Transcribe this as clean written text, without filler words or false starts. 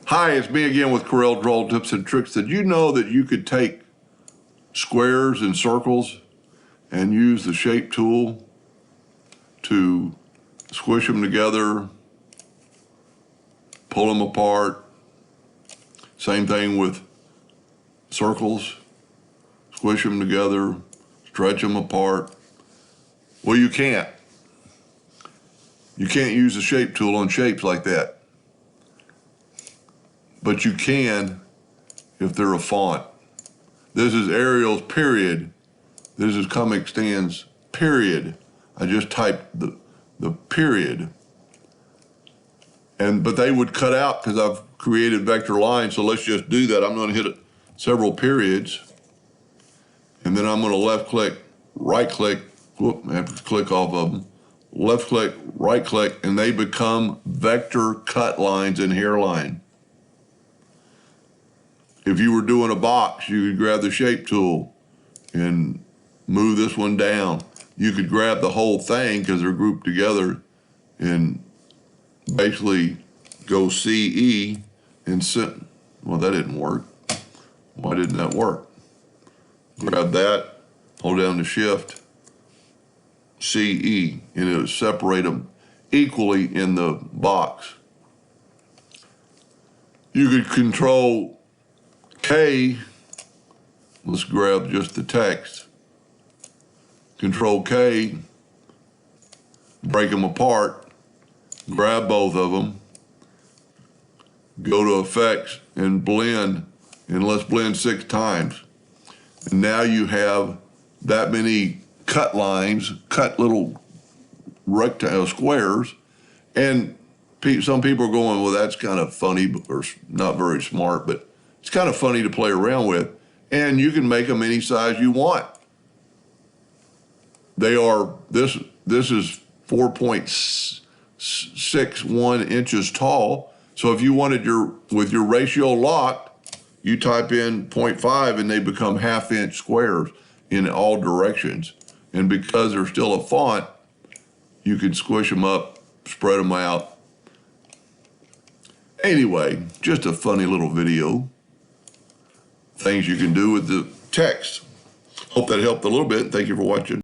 Hi, it's me again with Corel Draw tips and tricks. Did you know that you could take squares and circles and use the shape tool to squish them together, pull them apart? Same thing with circles, squish them together, stretch them apart. Well, you can't. You can't use the shape tool on shapes like that. But you can if they're a font. This is Arial's period. This is Comic Sans period. I just typed the period. But they would cut out because I've created vector lines, so let's just do that. I'm going to hit several periods, and then I'm going to left click, right click, whoop, I have to click off of them, left click, right click, and they become vector cut lines and hairline. If you were doing a box, you could grab the shape tool and move this one down. You could grab the whole thing because they're grouped together and basically go CE and send. Well, that didn't work. Why didn't that work? Grab that, hold down the shift, CE, and it would separate them equally in the box. You could control K, let's grab just the text. Control K, break them apart, grab both of them, go to Effects and Blend, and let's blend 6 times. And now you have that many cut lines, cut little rectangle squares, and some people are going, well, that's kind of funny or not very smart, but it's kind of funny to play around with, and you can make them any size you want. They are, this is 4.61 inches tall. So if you wanted with your ratio locked, you type in 0.5 and they become 1/2 inch squares in all directions. And because they're still a font, you can squish them up, spread them out. Anyway, just a funny little video. Things you can do with the text. Hope that helped a little bit. Thank you for watching.